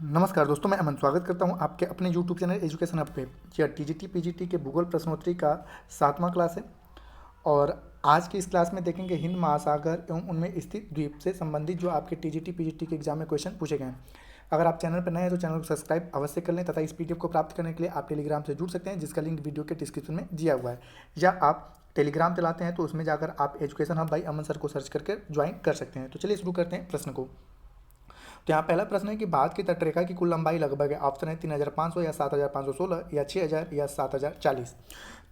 नमस्कार दोस्तों, मैं अमन स्वागत करता हूं आपके अपने यूट्यूब चैनल एजुकेशन हब पे। यह टीजीटी पीजीटी के भूगोल प्रश्नोत्तरी का 7वां क्लास है और आज की इस क्लास में देखेंगे हिंद महासागर एवं उनमें स्थित द्वीप से संबंधित जो आपके टीजीटी पीजीटी के एग्जाम में क्वेश्चन पूछे गए हैं। अगर आप चैनल पर नए हैं तो चैनल को सब्सक्राइब अवश्य कर लें तथा इस पीडीएफ को प्राप्त करने के लिए आप टेलीग्राम से जुड़ सकते हैं, जिसका लिंक वीडियो के डिस्क्रिप्शन में दिया हुआ है, या आप टेलीग्राम चलाते हैं तो उसमें जाकर आप education hub by Aman sir को सर्च करके ज्वाइन कर सकते हैं। तो चलिए शुरू करते हैं प्रश्न को। तो यहाँ पहला प्रश्न है कि भारत की तटरेखा की कुल लंबाई लगभग है। ऑप्शन है 3500 या 7516 या 6000 या 7040।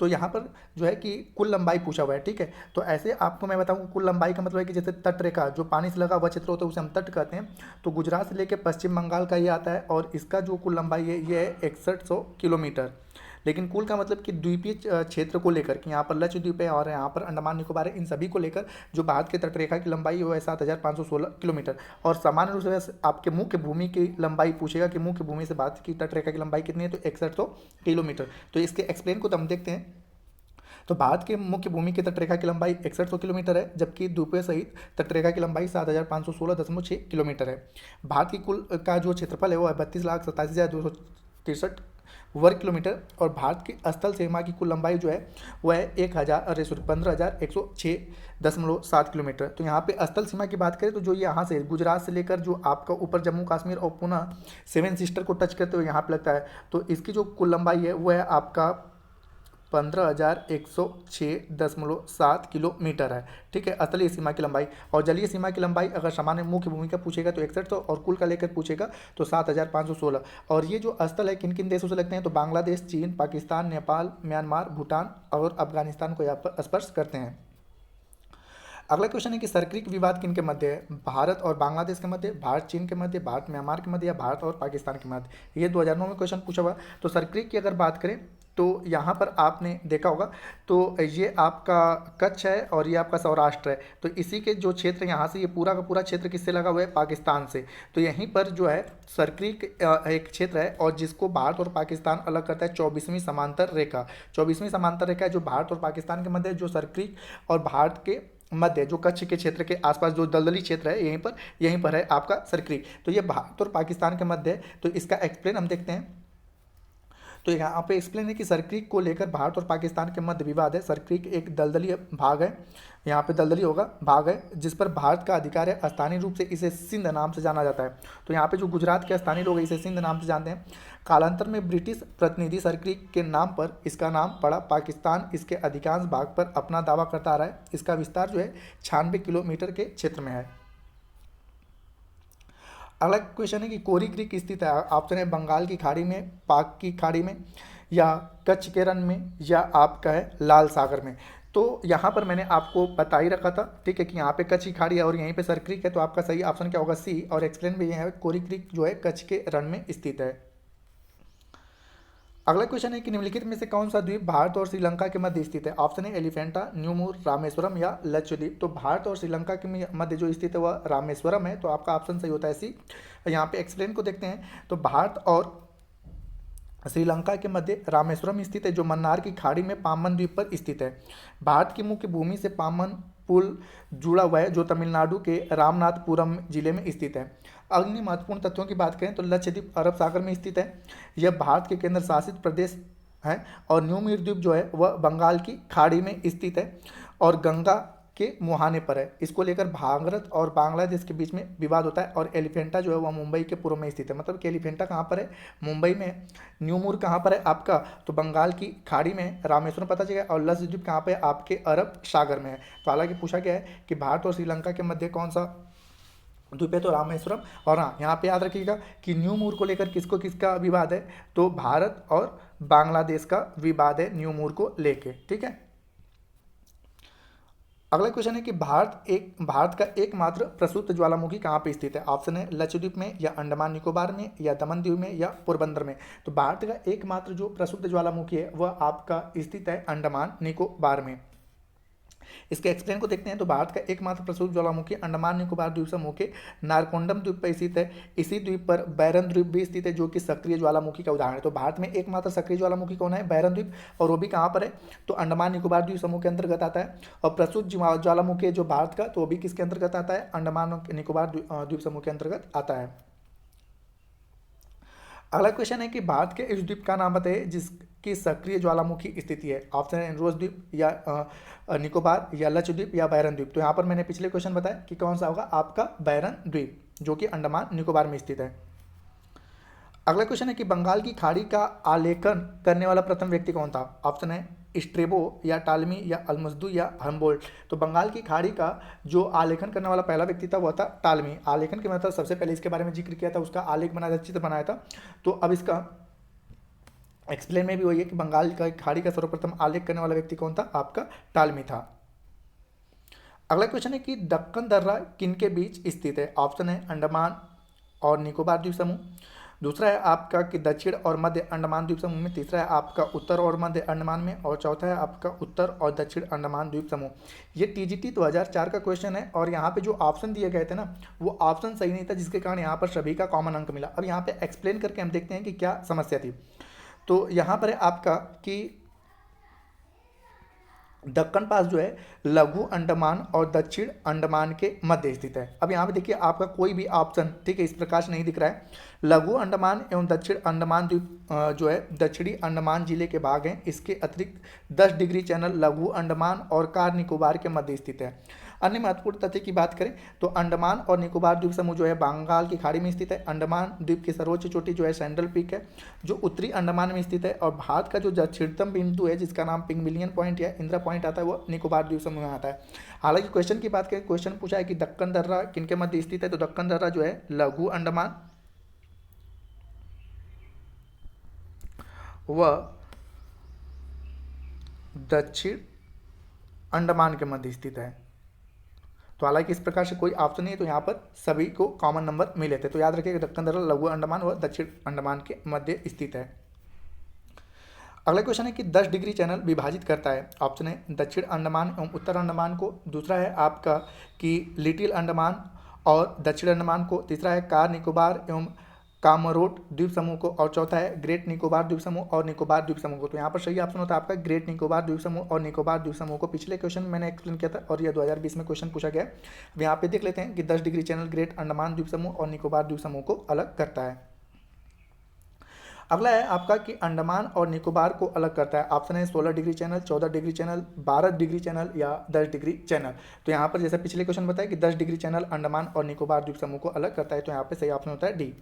तो यहाँ पर जो है कि कुल लंबाई पूछा हुआ है, ठीक है। तो ऐसे आपको मैं बताऊँ, कुल लंबाई का मतलब है कि जैसे तटरेखा जो पानी से लगा हुआ क्षेत्र होता है उसे हम तट कहते हैं। तो गुजरात से लेकर पश्चिम बंगाल का ये आता है और इसका जो कुल लंबाई है ये है 6100 किलोमीटर। लेकिन कुल का मतलब कि द्वीपीय क्षेत्र को लेकर कि यहाँ पर लक्षद्वीप है और यहाँ पर अंडमान निकोबार है, इन सभी को लेकर जो भारत की तटरेखा की लंबाई है वो है 7516 किलोमीटर। और सामान्य रूप से आपके मुख्य भूमि की लंबाई पूछेगा कि मुख्य भूमि से भारत की तटरेखा की लंबाई कितनी है, तो 6100 किलोमीटर। तो इसके एक्सप्लेन को तो हम देखते हैं। तो भारत के मुख्य भूमि की तटरेखा की लंबाई 6100 किलोमीटर है, जबकि द्वीपों सहित तटरेखा की लंबाई 7516.6 किलोमीटर है। भारत की कुल का जो क्षेत्रफल है वो है 32,87,263 वर्ग किलोमीटर। और भारत की स्थल सीमा की कुल लंबाई जो है वह है 15,106.7 किलोमीटर। तो यहाँ पे स्थल सीमा की बात करें तो जो यहाँ से गुजरात से लेकर जो आपका ऊपर जम्मू कश्मीर और पुनः सेवन सिस्टर को टच करते हुए यहाँ पे लगता है, तो इसकी जो कुल लंबाई है वह है आपका 15,106.7 किलोमीटर है, ठीक है, स्थलीय सीमा की लंबाई। और जलीय सीमा की लंबाई अगर सामान्य मुख्य भूमि का पूछेगा तो 6100 और कुल का लेकर पूछेगा तो 7516। और ये जो स्थल है किन किन देशों से लगते हैं, तो बांग्लादेश, चीन, पाकिस्तान, नेपाल, म्यांमार, भूटान और अफगानिस्तान को यहाँ पर स्पर्श करते हैं। अगला क्वेश्चन है कि सर्क्रिक विवाद किन के मध्य है, भारत और बांग्लादेश के मध्य, भारत चीन के मध्य, भारत म्यांमार के मध्य या भारत और पाकिस्तान के मध्य। ये 2009 में क्वेश्चन पूछा हुआ। तो सर्क्रिक की अगर बात करें तो यहाँ पर आपने देखा होगा तो ये आपका कच्छ है और ये आपका सौराष्ट्र है। तो इसी के जो क्षेत्र यहाँ से ये पूरा का पूरा क्षेत्र किससे लगा हुआ है, पाकिस्तान से। तो यहीं पर जो है सर्क्रिक एक क्षेत्र है और जिसको भारत और पाकिस्तान अलग करता है 24वीं समांतर रेखा। 24वीं समांतर रेखा है जो भारत और पाकिस्तान के मध्य, जो सर्क्रिक और भारत के मध्य जो कच्छ के क्षेत्र के आसपास जो दलदली क्षेत्र है यहीं पर है आपका सर्क्रिक। तो ये भारत और पाकिस्तान के मध्य है। तो इसका एक्सप्लेन हम देखते हैं। तो यहाँ पे एक्सप्लेन है कि सर्क्रिक को लेकर भारत और पाकिस्तान के मध्य विवाद है। सर्क्रिक एक दलदली भाग है, यहाँ पे दलदली होगा भाग है जिस पर भारत का अधिकार है। स्थानीय रूप से इसे सिंध नाम से जाना जाता है। तो यहाँ पे जो गुजरात के स्थानीय लोग हैं इसे सिंध नाम से जानते हैं। कालांतर में ब्रिटिश प्रतिनिधि सर्क्रिक के नाम पर इसका नाम पड़ा। पाकिस्तान इसके अधिकांश भाग पर अपना दावा करता आ रहा है। इसका विस्तार जो है 96 किलोमीटर के क्षेत्र में है। अगला क्वेश्चन है कि कोरी क्रीक स्थित है। ऑप्शन है बंगाल की खाड़ी में, पाक की खाड़ी में, या कच्छ के रण में, या आपका है लाल सागर में। तो यहाँ पर मैंने आपको बता ही रखा था, ठीक है, कि यहाँ पे कच्छ की खाड़ी है और यहीं पे सर क्रीक है। तो आपका सही ऑप्शन क्या होगा, सी। और एक्सप्लेन भी यह है कोरी क्रीक जो है कच्छ के रण में स्थित है। अगला क्वेश्चन है कि निम्नलिखित में से कौन सा द्वीप भारत और श्रीलंका के मध्य स्थित है। ऑप्शन है एलिफेंटा, न्यूमूर, रामेश्वरम या लक्षद्वीप। तो भारत और श्रीलंका के मध्य जो स्थित है वह रामेश्वरम है। तो आपका ऑप्शन सही होता है सी। यहाँ पे एक्सप्लेन को देखते हैं। तो भारत और श्रीलंका के मध्य रामेश्वरम स्थित है जो मन्नार की खाड़ी में पामन द्वीप पर स्थित है। भारत की मुख्य भूमि से पामन पुल जुड़ा हुआ है जो तमिलनाडु के रामनाथपुरम जिले में स्थित है। अन्य महत्वपूर्ण तथ्यों की बात करें तो लक्षद्वीप अरब सागर में स्थित है। यह भारत के केंद्र शासित प्रदेश है। और न्यूमीर द्वीप जो है वह बंगाल की खाड़ी में स्थित है और गंगा के मुहाने पर है। इसको लेकर भारत और बांग्लादेश के बीच में विवाद होता है। और एलिफेंटा जो है वह मुंबई के पूर्व में स्थित है। मतलब कि एलिफेंटा कहाँ पर है, मुंबई में। न्यूमूर कहाँ पर है आपका, तो बंगाल की खाड़ी में। रामेश्वरम पता चलेगा। और लक्षद्वीप कहाँ पे, आपके अरब सागर में है। तो हालांकि पूछा गया है कि भारत और श्रीलंका के मध्य कौन सा द्वीप है, तो रामेश्वरम। और हाँ, यहाँ पे याद रखिएगा कि न्यूमूर को लेकर किसको किसका विवाद है, तो भारत और बांग्लादेश का विवाद है न्यूमूर को लेके, ठीक है। अगला क्वेश्चन है कि भारत का एकमात्र प्रसुप्त ज्वालामुखी कहाँ पे स्थित है। ऑप्शन है लक्षद्वीप में, या अंडमान निकोबार में, या दमन दीव में, या पोरबंदर में। तो भारत का एकमात्र जो प्रसुप्त ज्वालामुखी है वह आपका स्थित है अंडमान निकोबार में। इसके एक्सप्लेन को देखते हैं। तो भारत का एकमात्र प्रसूत ज्वालामुखी अंडमान निकोबार द्वीप समूह के नारकोंडम द्वीप पर स्थित है। इसी द्वीप पर बैरन द्वीप भी स्थित है जो कि सक्रिय ज्वालामुखी का उदाहरण है। तो भारत में एकमात्र सक्रिय ज्वालामुखी कौन है, बैरन द्वीप। और वो भी कहाँ पर है, तो अंडमान निकोबार द्वीप समूह के अंतर्गत आता है। और प्रसूत ज्वालामुखी है जो भारत का, तो वो भी किसके अंतर्गत आता है, अंडमान निकोबार द्वीप समूह के अंतर्गत आता है। अगला क्वेश्चन है कि भारत के इस द्वीप का नाम बताइए जिसकी सक्रिय ज्वालामुखी स्थिति है। ऑप्शन है एंड्रोस द्वीप या निकोबार या लक्षद्वीप या बैरन द्वीप। तो यहाँ पर मैंने पिछले क्वेश्चन बताया कि कौन सा होगा आपका बैरन द्वीप, जो कि अंडमान निकोबार में स्थित है। अगला क्वेश्चन है कि बंगाल की खाड़ी का आलेखन करने वाला प्रथम व्यक्ति कौन था। ऑप्शन है स्ट्रेबो या टालमी या अल्मज़दू या हम्बोल्ट। तो बंगाल की खाड़ी का जो आलेखन करने वाला पहला व्यक्ति था वह था टालमी। आलेखन के मतलब सबसे पहले इसके बारे में जिक्र किया था, उसका आलेख बनाया था, चित्र बनाया था। तो अब इसका एक्सप्लेन में भी वही है कि बंगाल का खाड़ी का सर्वप्रथम आलेख करने वाला व्यक्ति कौन था, आपका टालमी था। अगला क्वेश्चन है कि दक्कन दर्रा किन के बीच स्थित है। ऑप्शन है अंडमान और निकोबार द्वीप समूह। दूसरा है आपका कि दक्षिण और मध्य अंडमान द्वीप समूह में। तीसरा है आपका उत्तर और मध्य अंडमान में। और चौथा है आपका उत्तर और दक्षिण अंडमान द्वीप समूह। ये टीजीटी 2004 का क्वेश्चन है और यहाँ पे जो ऑप्शन दिए गए थे ना, वो ऑप्शन सही नहीं था, जिसके कारण यहाँ पर सभी का कॉमन अंक मिला। अब यहाँ पे एक्सप्लेन करके हम देखते हैं कि क्या समस्या थी। तो यहाँ पर है आपका कि दक्कन पास जो है लघु अंडमान और दक्षिण अंडमान के मध्य स्थित है। अब यहाँ पे देखिए आपका कोई भी ऑप्शन ठीक है इस प्रकार से नहीं दिख रहा है। लघु अंडमान एवं दक्षिण अंडमान द्वीप जो है दक्षिणी अंडमान जिले के भाग हैं। इसके अतिरिक्त 10 डिग्री चैनल लघु अंडमान और कार निकोबार के मध्य स्थित है। अन्य महत्वपूर्ण तथ्य की बात करें तो अंडमान और निकोबार द्वीप समूह जो है बंगाल की खाड़ी में स्थित है। अंडमान द्वीप की सर्वोच्च चोटी जो है सेंट्रल पीक है, जो उत्तरी अंडमान में स्थित है। और भारत का जो दक्षिणतम बिंदु है जिसका नाम पिग्मिलियन पॉइंट या इंदिरा पॉइंट आता है, वो निकोबार द्वीप समूह में आता है। हालांकि क्वेश्चन की बात करें, क्वेश्चन पूछा है कि दक्कन दर्रा किनके मध्य स्थित है, तो दक्कन दर्रा जो है लघु अंडमान व दक्षिण अंडमान के मध्य स्थित है। तो हालांकि इस प्रकार से कोई ऑप्शन नहीं है, तो यहाँ पर सभी को कॉमन नंबर मिले थे। तो याद रखिएगा दक्कन दर्रा लघु अंडमान व दक्षिण अंडमान के मध्य स्थित है। अगला क्वेश्चन है कि 10 डिग्री चैनल विभाजित करता है। ऑप्शन है दक्षिण अंडमान एवं उत्तर अंडमान को। दूसरा है आपका कि लिटिल अंडमान और दक्षिण अंडमान को। तीसरा है कार निकोबार एवं कामोरोट द्वीप समूह को। और चौथा है ग्रेट निकोबार द्वीप समूह और निकोबार द्वीप समूह को। तो यहाँ पर सही ऑप्शन होता है आपका ग्रेट निकोबार द्वीप समूह और निकोबार द्वीप समूह को। पिछले क्वेश्चन में मैंने एक्सप्लेन किया था और यह 2020 में क्वेश्चन पूछा गया है। अब यहाँ पे देख लेते हैं कि 10 डिग्री चैनल ग्रेट अंडमान द्वीप समूह और निकोबार द्वीप समूह को अलग करता है। अगला है आपका कि अंडमान और निकोबार को अलग करता है। ऑप्शन है 16 degree channel, 14 degree channel, 12 degree channel या 10 डिग्री चैनल। तो यहाँ पर जैसे पिछले क्वेश्चन बताया कि 10 डिग्री चैनल अंडमान और निकोबार द्वीप समूह को अलग करता है। तो यहाँ पे सही ऑप्शन होता है डी।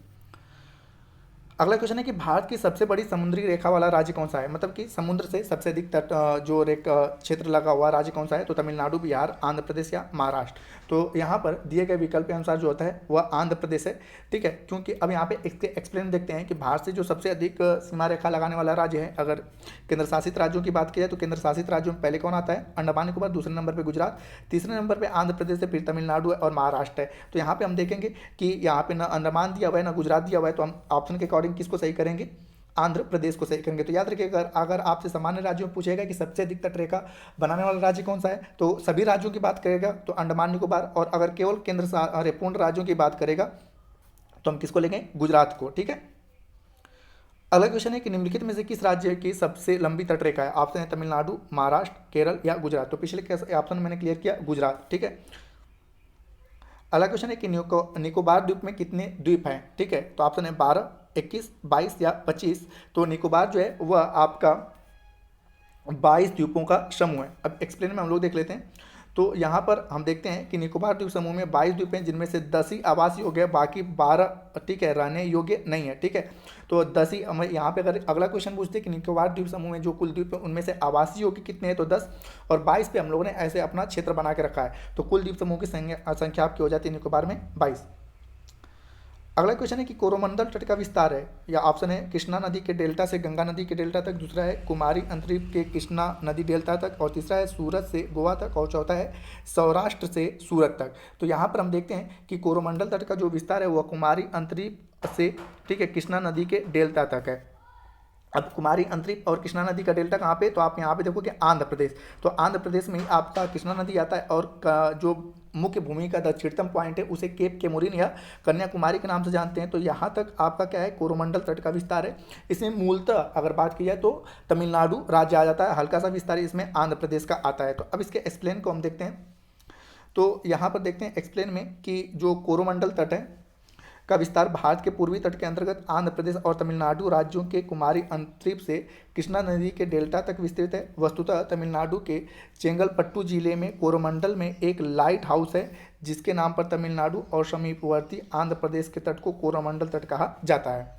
अगला क्वेश्चन है कि भारत की सबसे बड़ी समुद्री रेखा वाला राज्य कौन सा है, मतलब कि समुद्र से सबसे अधिक तट जो क्षेत्र लगा हुआ राज्य कौन सा है। तो तमिलनाडु, बिहार, आंध्र प्रदेश या महाराष्ट्र। तो यहाँ पर दिए गए विकल्प के अनुसार जो होता है वह आंध्र प्रदेश है। ठीक है, क्योंकि अब यहाँ पे इसके एक्सप्लेन देखते हैं कि भारत से जो सबसे अधिक सीमा रेखा लगाने वाला राज्य है। अगर केंद्र शासित राज्यों की बात की जाए तो केंद्र शासित राज्यों में पहले कौन आता है, अंडमान निकोबार। दूसरे नंबर पर गुजरात, तीसरे नंबर पर आंध्र प्रदेश है, फिर तमिलनाडु है और महाराष्ट्र है। तो यहाँ पे हम देखेंगे कि यहाँ पे ना अंडमान दिया हुआ है ना गुजरात दिया हुआ है, तो हम ऑप्शन के अकॉर्डिंग किसको सही करेंगे, आंध्र प्रदेश को सही करेंगे। तो याद रखिएगा अगर आपसे सामान्य राज्यों में पूछेगा कि सबसे अधिक तटरेखा बनाने वाला राज्य कौन सा है, तो सभी राज्यों की बात करेगा तो अंडमान निकोबार। और अगर केवल पूर्ण राज्यों की बात करेगा तो हम किसको लेंगे, गुजरात को। ठीक है, अगला क्वेश्चन है कि निम्नलिखित में से किस राज्य की सबसे लंबी तटरेखा है। ऑप्शन है तमिलनाडु, महाराष्ट्र, केरल या गुजरात। तो पिछले ऑप्शन मैंने क्लियर किया गुजरात। ठीक है, अगला क्वेश्चन है कि निकोबार द्वीप में कितने द्वीप हैं। ठीक है, तो ऑप्शन है 12, 21, 22 या 25। तो निकोबार जो है वह आपका 22 द्वीपों का समूह है। अब एक्सप्लेन में हम लोग देख लेते हैं। तो यहाँ पर हम देखते हैं कि निकोबार द्वीप समूह में 22 द्वीप हैं, जिनमें से 10 ही आवास योग्य है, बाकी 12 ठीक है रहने योग्य नहीं है। ठीक है, तो 10 ही हमें यहाँ पे अगर अगला क्वेश्चन पूछते हैं कि निकोबार द्वीप समूह में जो कुल द्वीप है उनमें से आवासीय योग्य कितने हैं, तो 10 और 22 पे हम लोगों ने ऐसे अपना क्षेत्र बना के रखा है। तो कुल द्वीप समूह की संख्या आपकी हो जाती है निकोबार में 22। अगला क्वेश्चन है कि कोरोमंडल तट का विस्तार है, या ऑप्शन है कृष्णा नदी के डेल्टा से गंगा नदी के डेल्टा तक। दूसरा है कुमारी अंतरीप के कृष्णा नदी डेल्टा तक। और तीसरा है सूरत से गोवा तक। और चौथा है सौराष्ट्र से सूरत तक। तो यहाँ पर हम देखते हैं कि कोरोमंडल तट का जो विस्तार है वह कुमारी अंतरीप से ठीक है कृष्णा नदी के डेल्टा तक है। अब कुमारी अंतरिप और कृष्णा नदी का डेल्टा कहाँ पे, तो आप यहाँ पे देखोगे आंध्र प्रदेश। तो आंध्र प्रदेश में ही आपका कृष्णा नदी आता है और जो मुख्य भूमि का दक्षिणतम पॉइंट है उसे केप केमुरिन या कन्याकुमारी के नाम से जानते हैं। तो यहाँ तक आपका क्या है, कोरोमंडल तट का विस्तार है। इसमें मूलतः अगर बात की जाए तो तमिलनाडु राज्य आ जाता है, हल्का सा विस्तार इसमें आंध्र प्रदेश का आता है। तो अब इसके एक्सप्लेन को हम देखते हैं। तो यहाँ पर देखते हैं एक्सप्लेन में कि जो कोरोमंडल तट है का विस्तार भारत के पूर्वी तट के अंतर्गत आंध्र प्रदेश और तमिलनाडु राज्यों के कुमारी अंतरीप से कृष्णा नदी के डेल्टा तक विस्तृत है। वस्तुतः तमिलनाडु के चेंगलपट्टू जिले में कोरोमंडल में एक लाइट हाउस है, जिसके नाम पर तमिलनाडु और समीपवर्ती आंध्र प्रदेश के तट को कोरोमंडल तट कहा जाता है।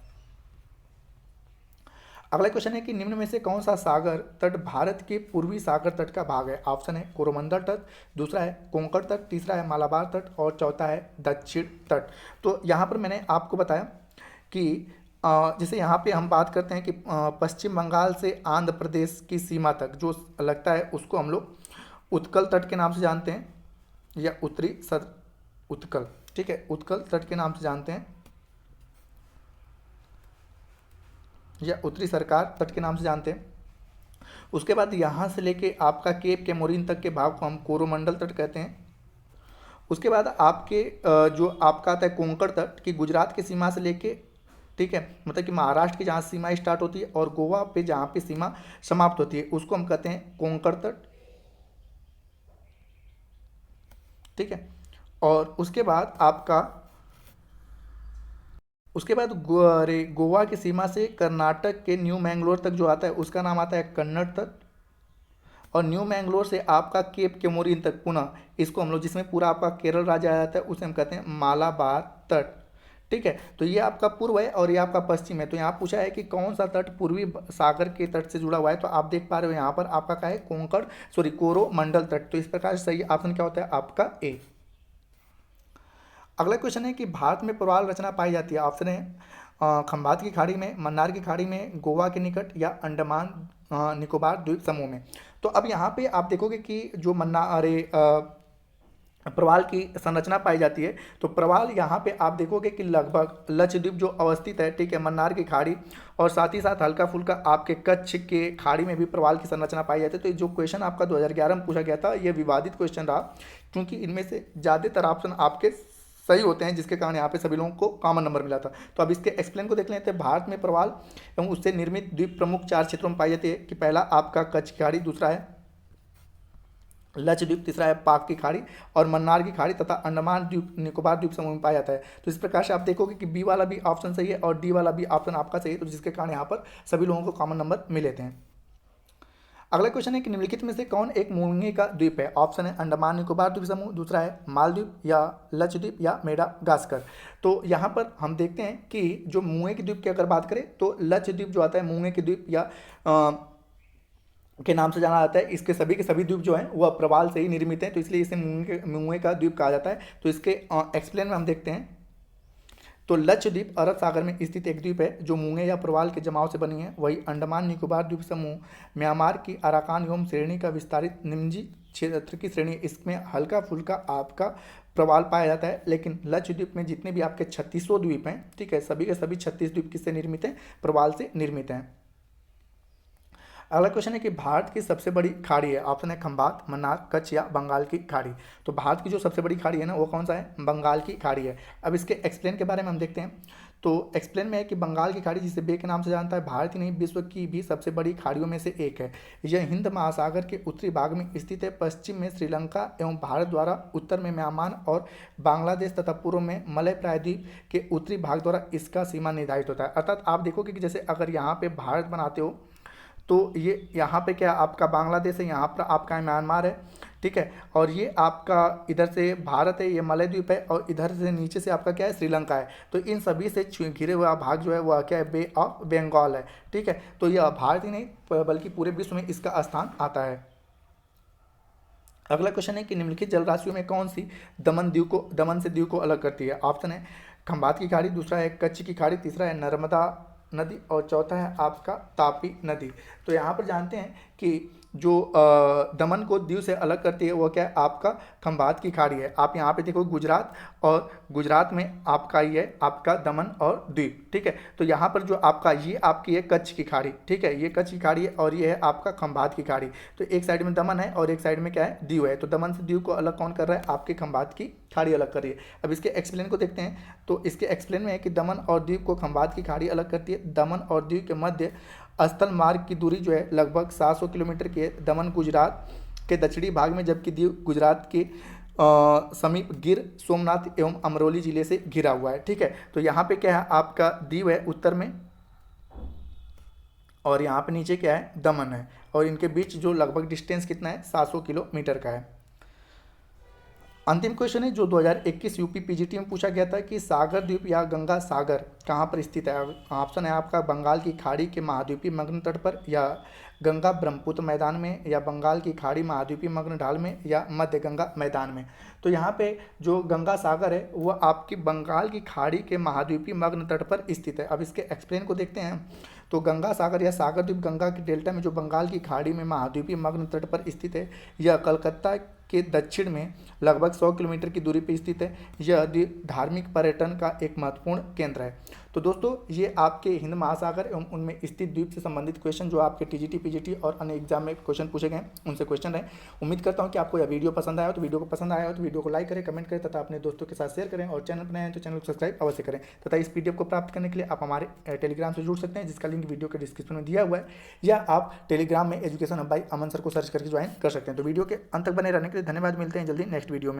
अगला क्वेश्चन है कि निम्न में से कौन सा सागर तट भारत के पूर्वी सागर तट का भाग है। ऑप्शन है कोरोमंडल तट, दूसरा है कोंकण तट, तीसरा है मालाबार तट और चौथा है दक्षिण तट। तो यहाँ पर मैंने आपको बताया कि जैसे यहाँ पे हम बात करते हैं कि पश्चिम बंगाल से आंध्र प्रदेश की सीमा तक जो लगता है उसको हम लोग उत्कल तट के नाम से जानते हैं, या उत्तरी सद उत्कल, ठीक है, उत्कल तट के नाम से जानते हैं, या उत्तरी सरकार तट के नाम से जानते हैं। उसके बाद यहाँ से लेके आपका केप कैमोरीन तक के भाग को हम कोरोमंडल तट कहते हैं। उसके बाद आपके जो आपका आता है कोंकण तट की गुजरात की सीमा से लेके, ठीक है, मतलब कि महाराष्ट्र की जहाँ सीमा स्टार्ट होती है और गोवा पे जहाँ पे सीमा समाप्त होती है उसको हम कहते हैं कोंकण तट, ठीक है। और उसके बाद आपका गोवा की सीमा से कर्नाटक के न्यू मैंगलोर तक जो आता है उसका नाम आता है कन्नड़ तट, और न्यू मैंगलोर से आपका केप कैमोरीन तक पुनः इसको हम लोग जिसमें पूरा आपका केरल राज्य आ जाता है उसे हम कहते हैं मालाबार तट, ठीक है। तो ये आपका पूर्व है और ये आपका पश्चिम है। तो यहाँ पूछा है कि कौन सा तट पूर्वी सागर के तट से जुड़ा हुआ है, तो आप देख पा रहे हो यहाँ पर आपका क्या है कोरोमंडल तट। तो इस प्रकार से सही ऑप्शन क्या होता है आपका ए। अगला क्वेश्चन है कि भारत में प्रवाल रचना पाई जाती है। ऑप्शन है खंबात की खाड़ी में, मन्नार की खाड़ी में, गोवा के निकट या अंडमान निकोबार द्वीप समूह में। तो अब यहाँ पे आप देखोगे कि जो प्रवाल की संरचना पाई जाती है, तो प्रवाल यहाँ पे आप देखोगे कि लगभग लक्षद्वीप जो अवस्थित है, ठीक है, मन्नार की खाड़ी और साथ ही साथ हल्का फुल्का आपके कच्छ के खाड़ी में भी प्रवाल की संरचना पाई जाती है। तो जो क्वेश्चन आपका 2011 में पूछा गया था ये विवादित क्वेश्चन रहा, क्योंकि इनमें से ज़्यादातर ऑप्शन आपके सही होते हैं, जिसके कारण यहाँ पे सभी लोगों को कॉमन नंबर मिला था। तो अब इसके एक्सप्लेन को देख लेते हैं। भारत में प्रवाल एवं उससे निर्मित द्वीप प्रमुख 4 क्षेत्रों में पाई जाती है कि पहला आपका कच्छ की खाड़ी, दूसरा है लक्षद्वीप, तीसरा है पाक की खाड़ी और मन्नार की खाड़ी तथा अंडमान द्वीप निकोबार द्वीप समूह में पाया जाता है। तो इस प्रकार से आप देखोगे कि बी वाला भी ऑप्शन सही है और डी वाला भी ऑप्शन आपका सही है, तो जिसके कारण यहाँ पर सभी लोगों को कॉमन नंबर मिले थे। अगला क्वेश्चन है कि निम्नलिखित में से कौन एक मूंगे का द्वीप है। ऑप्शन है अंडमान निकोबार द्वीप समूह, दूसरा है मालदीव या लक्षद्वीप या मेडागास्कर। तो यहाँ पर हम देखते हैं कि जो मूंगे के द्वीप की अगर बात करें तो लक्षद्वीप जो आता है मूंगे के द्वीप या के नाम से जाना जाता है। इसके सभी के सभी द्वीप जो हैं वह प्रवाल से ही निर्मित हैं, तो इसलिए इसे मूंगे का द्वीप कहा जाता है। तो इसके एक्सप्लेन में हम देखते हैं तो लक्षद्वीप अरब सागर में स्थित एक द्वीप है जो मूंगे या प्रवाल के जमाव से बनी है। वही अंडमान निकोबार द्वीप समूह म्यांमार की अराकान एवं श्रेणी का विस्तारित निमजी क्षेत्र की श्रेणी, इसमें हल्का फुल्का आपका प्रवाल पाया जाता है। लेकिन लक्षद्वीप में जितने भी आपके 3600 द्वीप हैं, ठीक है, सभी के सभी 36 द्वीप किससे निर्मित हैं, प्रवाल से निर्मित हैं। अगला क्वेश्चन है कि भारत की सबसे बड़ी खाड़ी है। ऑप्शन है खंबात, मन्नार, कच्छ या बंगाल की खाड़ी। तो भारत की जो सबसे बड़ी खाड़ी है ना वो कौन सा है, बंगाल की खाड़ी है। अब इसके एक्सप्लेन के बारे में हम देखते हैं। तो एक्सप्लेन में है कि बंगाल की खाड़ी जिसे बे के नाम से जानता है, भारत ही नहीं विश्व की भी सबसे बड़ी खाड़ियों में से एक है। यह हिंद महासागर के उत्तरी भाग में स्थित है। पश्चिम में श्रीलंका एवं भारत द्वारा, उत्तर में म्यांमार और बांग्लादेश तथा पूर्व में मलय प्रायद्वीप के उत्तरी भाग द्वारा इसका सीमा निर्धारित होता है। अर्थात आप देखोगे कि जैसे अगर यहाँ पे भारत बनाते हो तो ये यहाँ पे क्या आपका बांग्लादेश है, यहाँ पर आपका म्यांमार है, ठीक है, और ये आपका इधर से भारत है, ये मलय द्वीप है, और इधर से नीचे से आपका क्या है, श्रीलंका है। तो इन सभी से घिरे हुआ भाग जो है वह क्या है, बे ऑफ बंगाल है, ठीक है। तो यह भारत ही नहीं बल्कि पूरे विश्व में इसका स्थान आता है। अगला क्वेश्चन है कि निम्नलिखित जलराशियों में कौन सी दमन से दीव को अलग करती है। ऑप्शन है खंबात की खाड़ी, दूसरा है कच्छ की खाड़ी, तीसरा है नर्मदा नदी और चौथा है आपका तापी नदी। तो यहाँ पर जानते हैं कि जो दमन को दीव से अलग करती है वो क्या है, आपका खंबात की खाड़ी है। आप यहाँ पे देखो गुजरात, और गुजरात में आपका ये आपका दमन और दीव, ठीक है। तो यहाँ पर जो आपका ये आपकी है कच्छ की खाड़ी, ठीक है, ये कच्छ की खाड़ी है और ये है आपका खंबात की खाड़ी। तो एक साइड में दमन है और एक साइड में क्या है, दीव है। तो दमन से दीव को अलग कौन कर रहा है, आपके खंबात की खाड़ी अलग कर रही है। अब इसके एक्सप्लेन को देखते हैं। तो इसके एक्सप्लेन में है कि दमन और दीव को खंबात की खाड़ी अलग करती है। दमन और दीव के मध्य स्थल मार्ग की दूरी जो है लगभग 700 किलोमीटर की है। दमन गुजरात के दक्षिणी भाग में, जबकि दीव गुजरात के समीप गिर सोमनाथ एवं अमरोली जिले से घिरा हुआ है। ठीक है, तो यहाँ पे क्या है आपका दीव है उत्तर में, और यहाँ पे नीचे क्या है दमन है, और इनके बीच जो लगभग डिस्टेंस कितना है 700 किलोमीटर का है। अंतिम क्वेश्चन है जो 2021 यूपी पीजीटी में पूछा गया था कि सागर द्वीप या गंगा सागर कहाँ पर स्थित है। ऑप्शन है आपका बंगाल की खाड़ी के महाद्वीपीय मग्न तट पर, या गंगा ब्रह्मपुत्र मैदान में, या बंगाल की खाड़ी महाद्वीपीय मग्न ढाल में, या मध्य गंगा मैदान में। तो यहाँ पे जो गंगा सागर है वह आपकी बंगाल की खाड़ी के महाद्वीपीय मग्न तट पर स्थित है। अब इसके एक्सप्लेन को देखते हैं। तो गंगा सागर या सागर द्वीप गंगा के डेल्टा में जो बंगाल की खाड़ी में महाद्वीपीय मग्न तट पर स्थित है। यह कलकत्ता के दक्षिण में लगभग 100 किलोमीटर की दूरी पर स्थित है। यह द्वीप धार्मिक पर्यटन का एक महत्वपूर्ण केंद्र है। तो दोस्तों ये आपके हिंद महासागर एवं उनमें स्थित द्वीप से संबंधित क्वेश्चन जो आपके टीजीटी पीजीटी और अन्य एग्जाम में क्वेश्चन पूछे गए उनसे क्वेश्चन रहे। उम्मीद करता हूं कि आपको यह वीडियो पसंद आया हो। तो वीडियो को पसंद आया हो तो वीडियो को लाइक करें, कमेंट करें तथा अपने दोस्तों के साथ शेयर करें, और चैनल पर नए हैं तो चैनल को सब्सक्राइब अवश्य करें। तथा इस पीडीएफ को प्राप्त करने के लिए आप हमारे टेलीग्राम से जुड़ सकते हैं, जिसका लिंक वीडियो के डिस्क्रिप्शन में दिया हुआ है, या आप टेलीग्राम में एजुकेशन हब बाय अमन सर को सर्च करके ज्वाइन कर सकते हैं। तो वीडियो के अंत तक बने रहने के लिए धन्यवाद। मिलते हैं जल्दी नेक्स्ट वीडियो में।